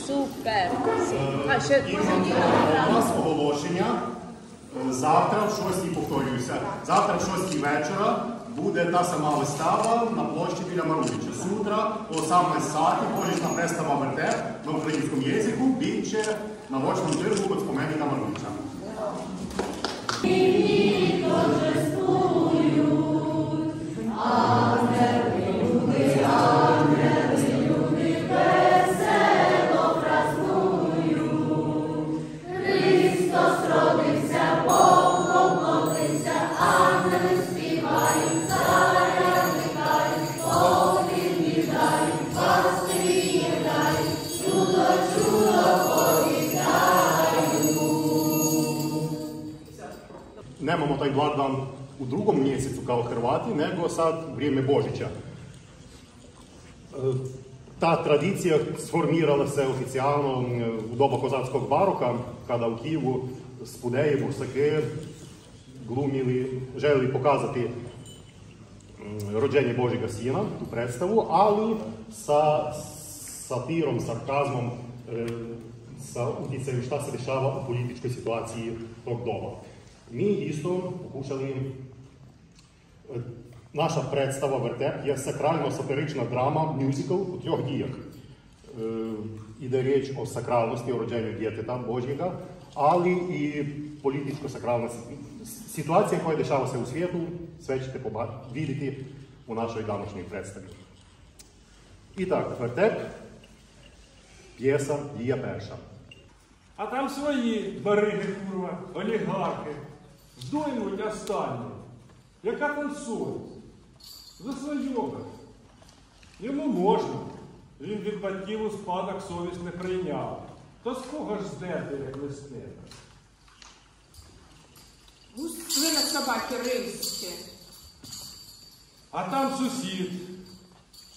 Супер! І у нас оголошення. Завтра в 6-й, повторююся, завтра в 6-й вечора буде та сама вистава на площі біля Марувича. Сутра о самой саті, хожечна представа вертеп на українському язику, більше на ночному тиргу від споменника Марувича. Nemamo taj blagdan u drugom mjesecu kao Hrvati, nego sad u vrijeme Božića. Ta tradicija sformirala se oficijalno u doba kozatskog baroka, kada u Kijevu Spudeji, Bursake glumili, želili pokazati rođenje Božjega Sina, tu predstavu, ali sa satirom, sarkazmom, sa utjecajem šta se dešava u političkoj situaciji tog doba. Mi isto pokušali, naša predstava Vertep je sakralno-satirična drama, musical u 3 dijah. Ide riječ o sakralnosti, o rođenju djeteta Božjega, ali i političko-sakralna situacija koja dešava se u svijetu, sve ćete vidjeti u našoj današnjoj predstavi. I tako, Vertep, pjesa Lija Perša. А там свої бариги, курва, олігархи, здоймуть останні. Яка там совість? За свойого. Йому можна. Він від батьків у спадок совість не прийняв. То з кого ж здерти, як не стене? Ви на собаки римські. А там сусід.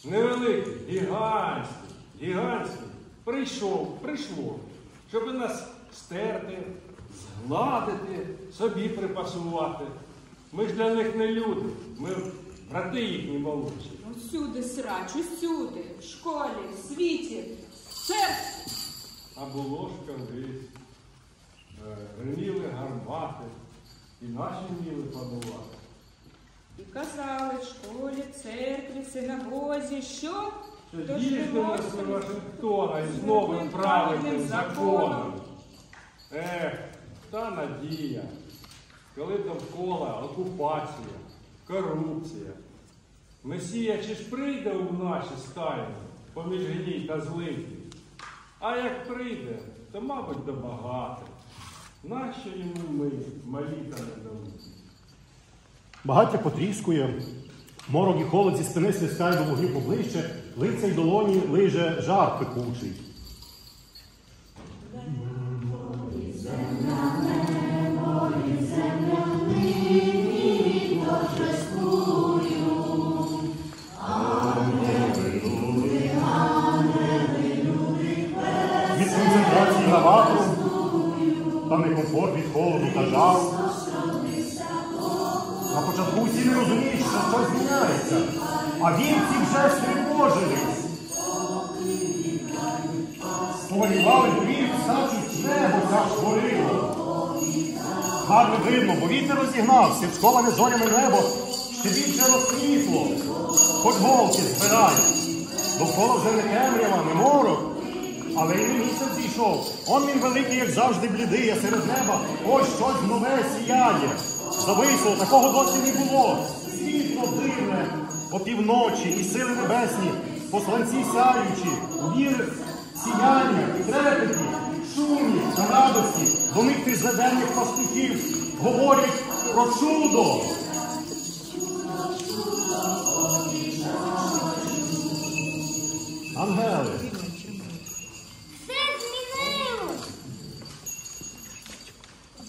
Невеликий, гігантський. Прийшло. Щоб нас стерти, згладити, собі припасувати. Ми ж для них не люди, ми брати їхні молодші. Усюди срач, усюди, в школі, в світі, в церкві. А було ж колись, гриміли гармати, і наші вміли панувати. І казали в школі, церкві, синагозі, що? Що дійсно з Вашингтона із новим правильним законом. Та надія, коли довкола окупація, корупція. Месія чи ж прийде у наші стайні, поміж гній та злидні? А як прийде, то, мабуть, до багатих. Нащо йому ми, малі та недовгі? Багаття потріскує, морок і холод зі спини свистяє до вогню поближче, лиця й долоні лиже жар пекучий. Від концентрації на ватру, та некомфорт від холоду та жару. На початку усі не розуміють, що щось зміняється, а вінці вже стривожились. Повалівали бурів, стачуть небо ця шворило. Гарно видно, бо вітер розігнався, вшковане зорями небо ще більше розквітло, хоч голки збирає. Довкола вже не темрява, не морок, але й не місяць зійшов. Он він великий, як завжди, блідий, а серед неба ось щось нове сіяє. Зависло, такого досі не було. Світло дивне, опівночі і сили небесні, посланці сяючі, у вірах сіяння і трепеті, шумі та радості, до них тризледенних пастухів говорять про чудо. Ангели. Все змінилось.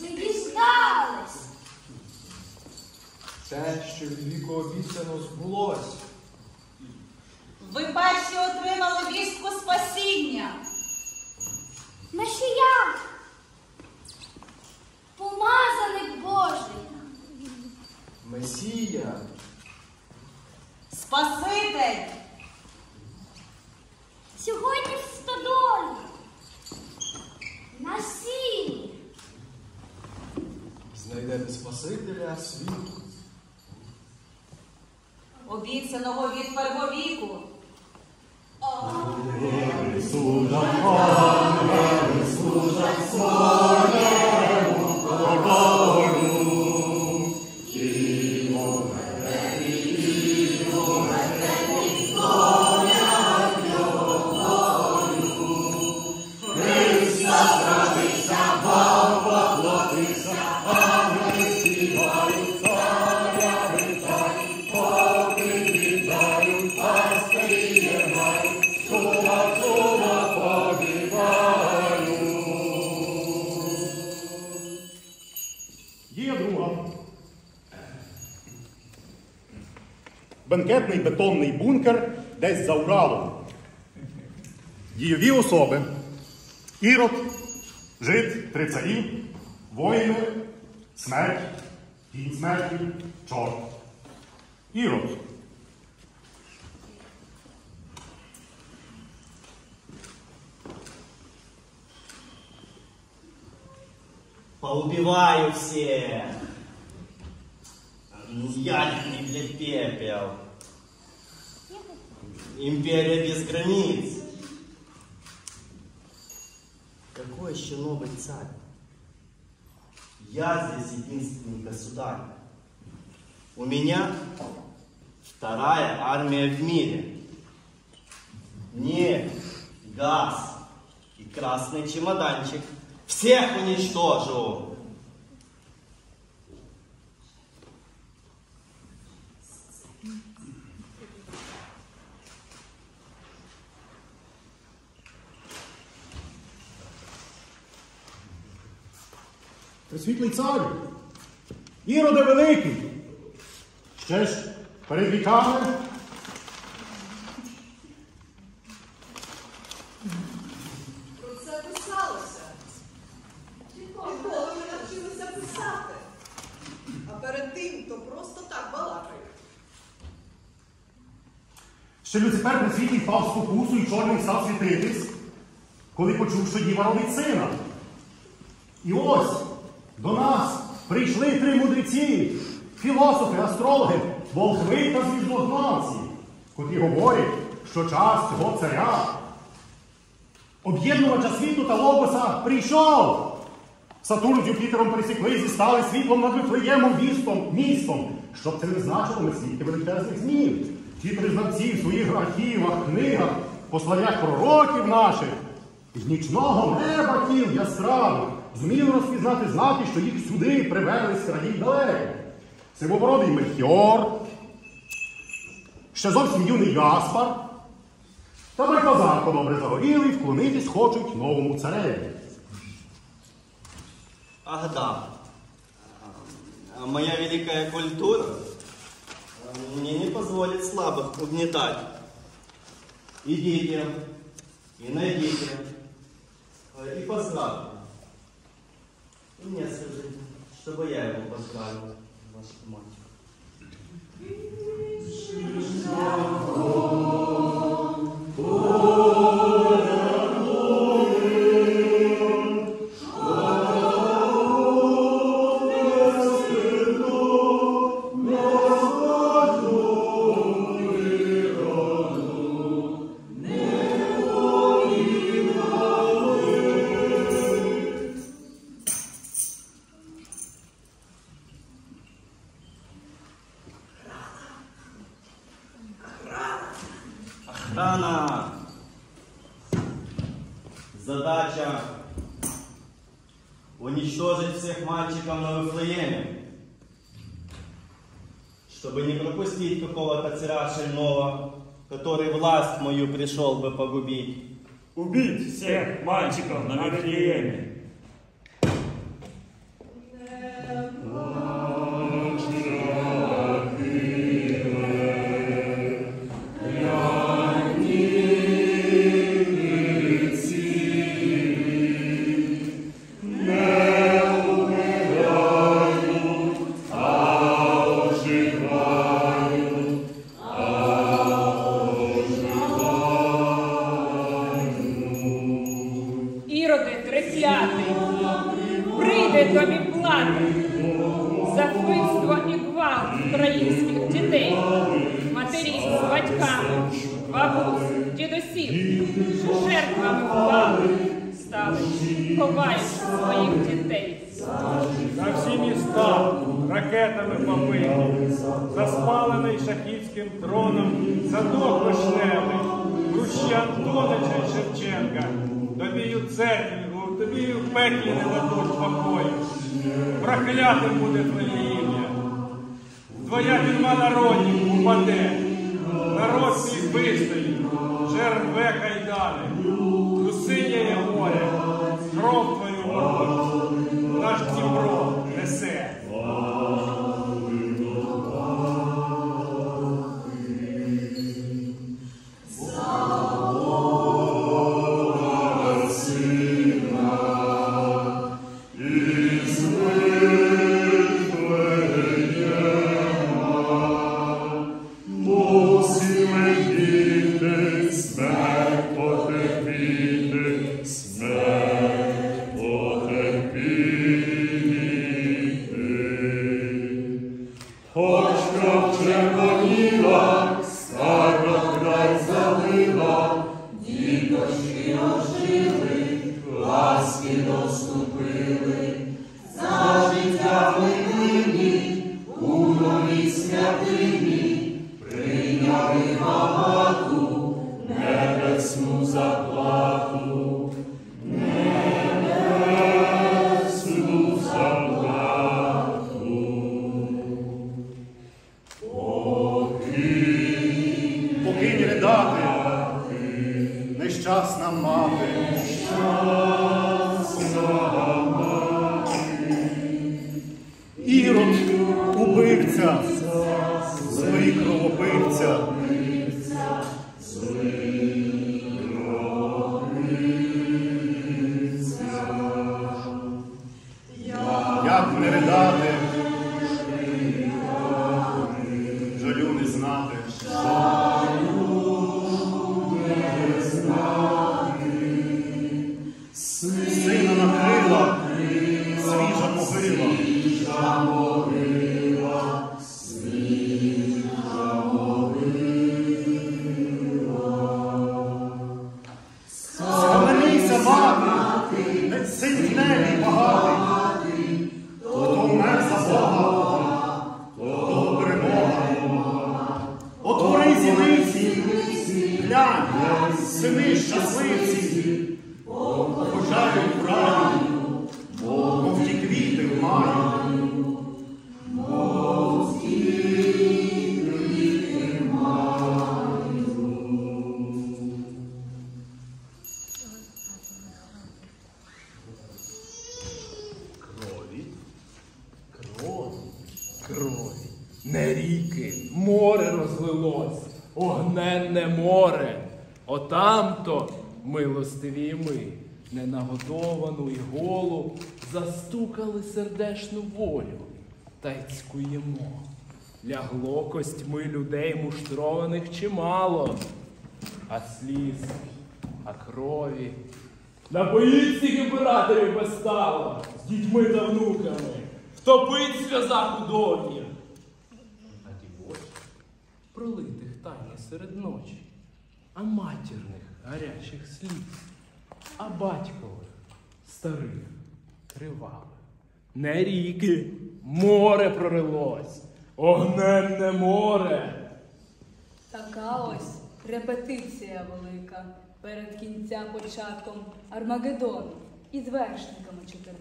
Ви діждались. Те, що від віку обіцяно, збулось. Ви перші отримали вістку спасіння. Месія, помазаник Божий. Месія. Спаситель. Сьогодні в стодолі Спасителя світу. Обіцяного від первовіку. Дія друга. Бенкетний бетонний бункер десь за Уралом. Дійові особи. Ірод, жид, 3 царі, воїни, смерть, кінь смерті, чорт. Ірод. Поубиваю всех. Ядерный, блядь, пепел. Империя без границ. Какой еще новый царь? Я здесь единственный государь. У меня 2-я армия в мире. Нефть, газ и красный чемоданчик. Всех уничтожу! Пресвітлий царю, Іроде Великий, ще ж перед віками Про це писалося. Ніколи ми навчилися писати. А перед тим то просто так балакають. ще Люцифер Пресвітлий впав в спокусу і чорним став світитись, коли почув, що Діва родить сина. І ось до нас прийшли 3 мудреці, філософи, астрологи, волхви та звіздознавці, котрі говорять, що час цього царя, об'єднувача світу та логоса, прийшов. Сатурн з Юпітером пересіклись і стали світлом над Вифлеємом містом, щоб це не значило наслідки величезних змін. Ті признавці в своїх архівах, книгах, посланнях пророків наших, з нічного неба тіл яскравих, зуміли розпізнати знаки, що їх сюди привели з країн далеких. Сивобородий Мельхіор, ще зовсім юний Гаспар, та Бальтазар добре загорілий, вклонитись хочуть новому цареві. Ах да, моя великая культура мне не позволит слабых угнетать. Идите и найдите, и поздравьте. И мне скажите, чтобы я его поздравил, ваш мальчик. Охрана! Задача уничтожить всех мальчиков на Вифлееме, чтобы не пропустить какого-то царя шального, который власть мою пришел бы погубить. Убить всех мальчиков на Вифлееме. Іроди треклятий, прийде тобі плати за вбивство і гвалт українських дітей, матерів з батьками, бабусь, дідусів, що жертвами гвалту стали, ховаючи своїх дітей. За всі міста ракетами побиті, за спалений шахідським троном садок вишневий, Рущі Антонича і Шевченка, тобі й у церкві, тобі й у пеклі не дадуть покою. Проклятим буде твоє ім'я. Твоя тюрма народів упаде, народ свій вистоїть, жерве кайдани, у синє море, кров твою ворожу, наш Дніпро несе. Покинь ридати, нещасна мати. Ірод, убивця, злий кровопивця. Як не ридати, жалю не знати. Сина накрила свіжа могила. Схаменися, мати, син в небі багатий, хто вмер за Бога, того перемога. Отвори зіниці, глянь, сини щасливці, пожарюють в раю, мов ті квіти в маю. Крові, не ріки, море розлилось, огненне море. Отамто, милостиві ми, ненагодовану і голу, застукали сердешну волю, та й цькуємо. Лягло костьми людей муштрованих чимало, а сліз, а крові. Напоїть цих імператорів постало з дітьми та внуками, втопить в сльозах удов'я. А дівочі, пролитих тайно серед ночі, а матірних гарячих сліз, а батькових старих кривавих. Не ріки, море пролилось, огненне море. Така ось репетиція велика перед кінця початком Армагеддону із вершниками 4.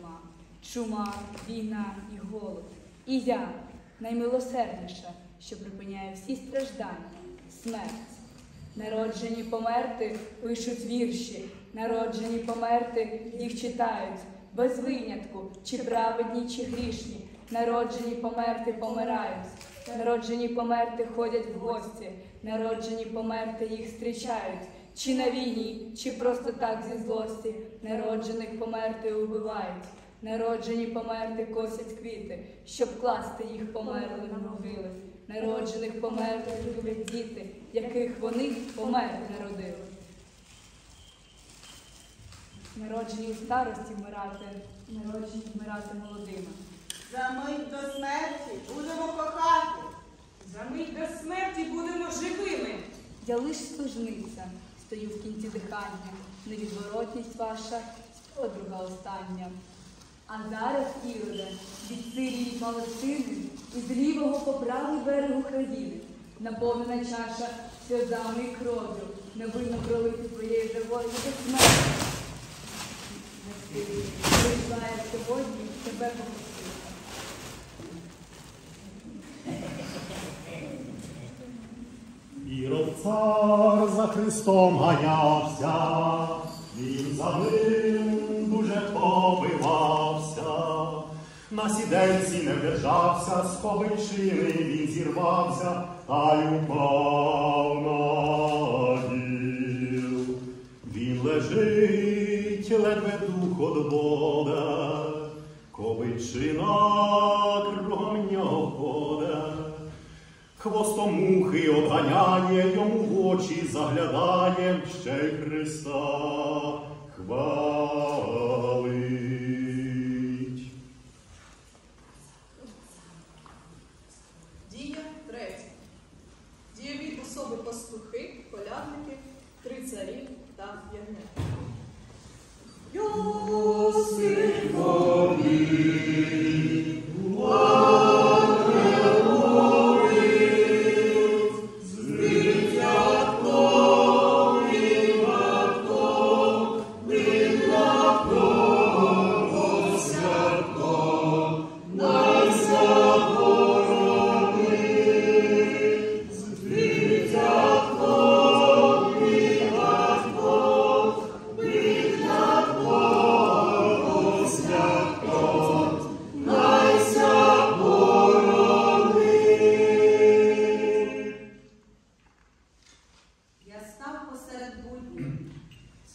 Чума, війна і голод. І я, наймилосердніша, що припиняє всі страждання, смерть. Народжені померти пишуть вірші, народжені померти їх читають, без винятку, чи праведні, чи грішні. Народжені померти помирають, народжені померти ходять в гості, народжені померти їх зустрічають, чи на війні, чи просто так зі злості. Народжених померти убивають, народжені померти косять квіти, щоб класти їх померлих на могили. Народжених померти люблять діти, яких вони померти народили. Народжені у старості вмирати, народжені вмирати молодими. За мить до смерті будемо кохати. За мить до смерті будемо живими. Я лиш служниця, стою в кінці дихання, невідворотність ваша, подруга остання. А зараз, Іроде, від Сирії і Палестини і з лівого по правий берег України наповнена чаша сльозами і кров'ю, невинно пролити твоєї живої до смерті. Прийшла я сьогодні тебе попросити. Ірод цар за Христом ганявся, він за ним дуже побивався. На сідельці не вдержався, з кобильчини він зірвався, та й упав на діл. Він лежить, ледве дух одводе, кобильчина кругом нього ходить. Хвостом мухи обганяє, йому в очі заглядає, ще й Христа хвалить. Дія 3. Дієві особи пастухи, колядники, 3 царі та ягнята.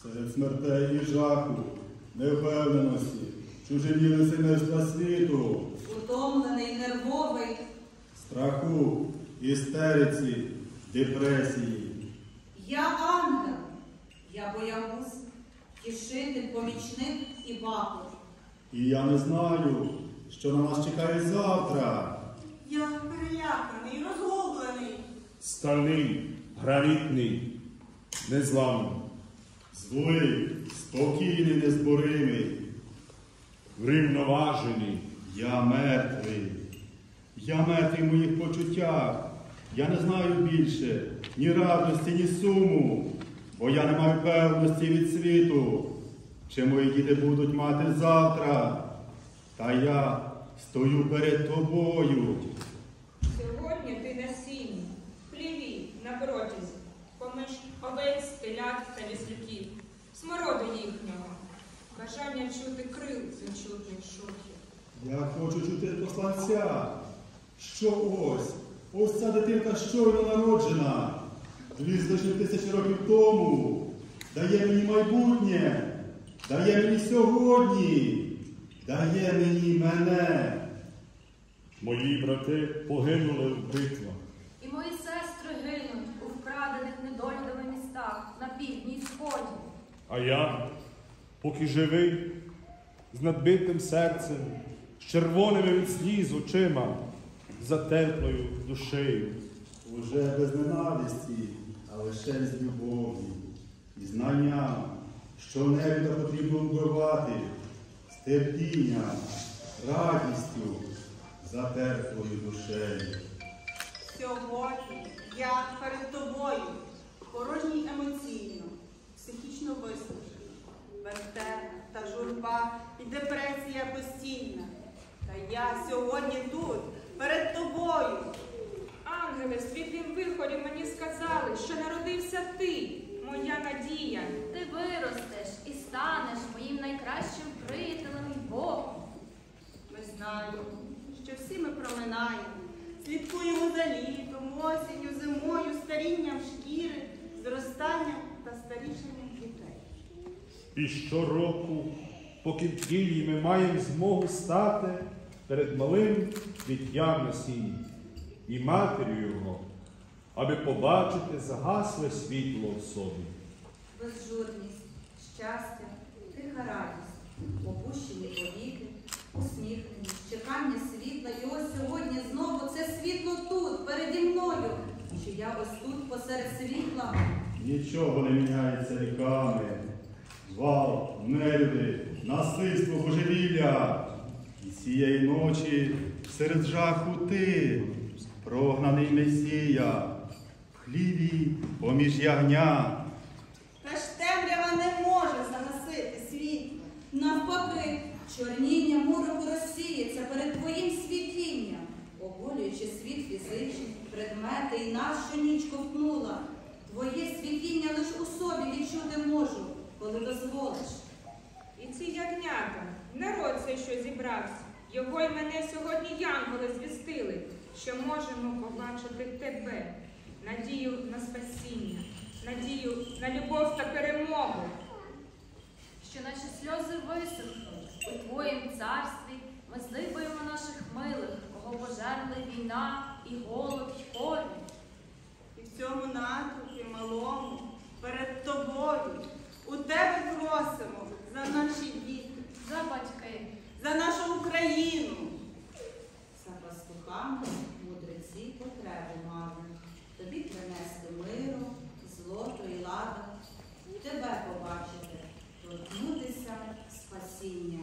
Серед смертей і жаху, невпевненості, чужині лицемірства світу, Утомлений, нервовий. страху, істериці, депресії. Я ангел, я боягуз, тішитель, помічник і бабусь. І я не знаю, що на нас чекає завтра. Я переляканий, розгублений. Стальний, гранітний, незламний. Злий, спокійний, незборимий. Врівноважений. Я мертвий. Я мертвий в моїх почуттях. Я не знаю більше ні радості, ні суму, бо я не маю певності від світу, чи мої діти будуть мати завтра. Та я стою перед тобою. Сьогодні ти на сіні, в хліві, на протязі, поміж овець, телят та віслюків, смороду їхнього, бажання чути крил відчутних шухів. Я хочу чути посланця, що ось ця дитинка щойно народжена, 2000 років тому, дає мені майбутнє, дає мені сьогодні, дає мені мене. Мої брати погинули в битвах. І мої сестри гинуть у вкрадених недолюдами містах на півдні й сході. А я, поки живий, з надбитим серцем, з червоними від сліз очима, за теплою душею. Уже без ненависті, а лише з любов'ю і знанням, що невіда потрібно вбивати, з терпінням, радістю, за теплою душею. Сьогодні я перед тобою, порожній емоційно, психічно виснажений, вертеп та журба і депресія постійна. Та я сьогодні тут, перед тобою. Ангели, світлім виході мені сказали, що народився ти, моя надія. Ти виростеш і станеш моїм найкращим приятелем і Богом. Ми знаємо, що всі ми проминаємо, слідкуємо за літом, осінню, зимою, старінням шкіри, зростанням та старішенням дітей. І щороку, поки в тілі ми маємо змогу стати перед малим дитям на сіні і матір'ю його, аби побачити загасле світло в собі. Безжурність, щастя, тиха радість. Опущені повіки, усміхнені, чекання світла. І ось сьогодні знову це світло тут, переді мною. Чи я ось тут посеред світла? Нічого не міняється віками. Гвалт, нелюди, насильство, божевілля. І цієї ночі серед жаху ти, прогнаний Месія, в хліві поміж ягня. Та ж темрява не може загасити світло. Навпаки, чорніння мороку розсіється перед твоїм світінням, оголюючи світ фізичний, предмети і нас, що ніч ковтнула. Твоє світіння лиш у собі відчути можу, коли дозволиш. І ці ягнята, народ цей, що зібрався, його й мене сьогодні янголи звістили, що можемо побачити тебе, надію на спасіння, надію на любов та перемогу. Що наші сльози висохнуть у твоїм царстві, ми здибаємо наших милих, кого пожерли війна і голод, і корінь. І в цьому натовпі малому перед тобою у тебе просимо за наші діти, за батьки, за нашу Україну. За пастухами мудреці потребу мали, тобі принести миру, злото і лада, тебе побачити, торкнутися спасіння.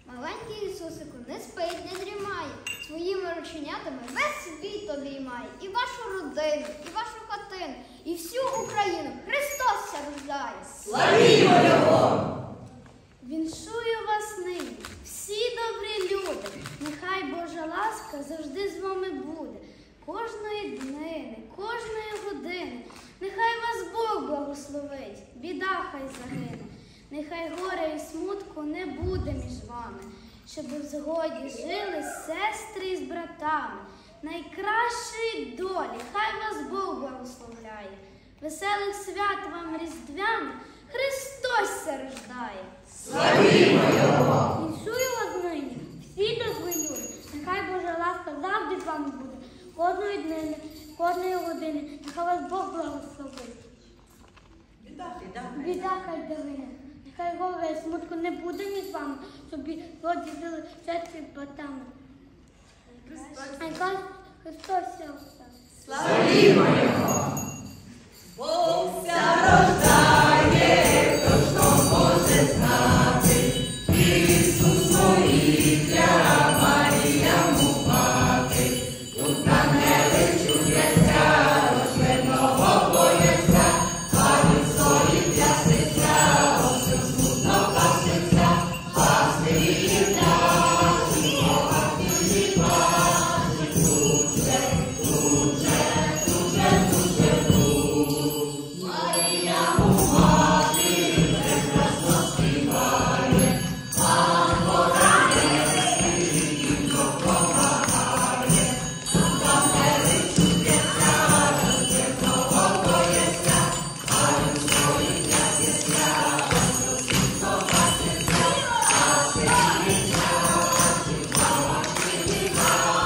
Маленький Ісусику, не спить, не дрімає, своїми рученятами весь світ обіймає, і вашу родину, і вашу хатину, і всю Україну. Христос ся рождає! Славімо Його! Віншую вас нині, всі добрі люди, нехай Божа ласка завжди з вами буде. Кожної днини, кожної години, нехай вас Бог благословить, біда хай загине. Нехай горя і смутку не буде між вами, щоб в згоді жили сестри з братами. Найкращої долі, хай вас Бог благословляє. Веселих свят вам різдвяних, Христос ся рождає. Славімо Його! Віншую вас нині, всі добрі люди, нехай Божа ласка завжди з вами буде. Кожної днини, кожної години, нехай вас Бог благословить. Біда хай загине. Нехай горя і смутку не буде між вами, собі злоді жили сестри з братами. Нехай Христос ся рождає. Славімо Його! Бог ся рождає, хто ж то може знати, Ісус молітвя, Марія му мати, тут ангели чудеса, розверного бояться, а він стоїть для серця, ось що смутно паститься, пастирі наші, пастирі ваші, тут же, тут же, тут же, тут же, тут. Марія му мати, прекрасно співає, ангела небесний, допомагає, ангели чудеса, розверного бояться, а він стоїть для серця, ось що смутно паститься, пастирі наші, пастирі ваші.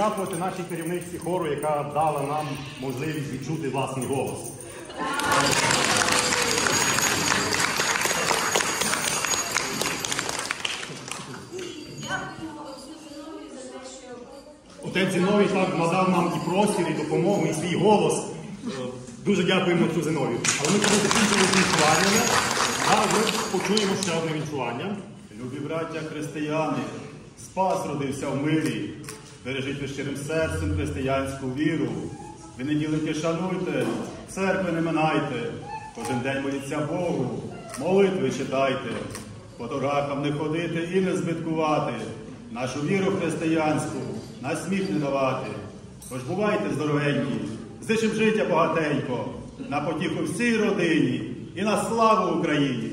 подякувати нашій керівниці хору, яка дала нам можливість відчути власний голос. Отець Зіновій так надав нам і простір, і допомогу, і свій голос. Дуже дякуємо отцю Зіновію. Але ми коли закінчили з вінчуваннями, зараз ми почуємо ще одне вінчування. Любі браття християни, Спас родився в мирі. Бережіть ви щирим серцем християнську віру. Ви неділики шануйте, церкви не минайте. Кожен день моліться Богу, молитви читайте. По дорогам не ходити і не збиткувати. Нашу віру християнську на сміх не давати. Тож бувайте здоровенькі, зичим життя багатенько, на потіху всій родині і на славу Україні.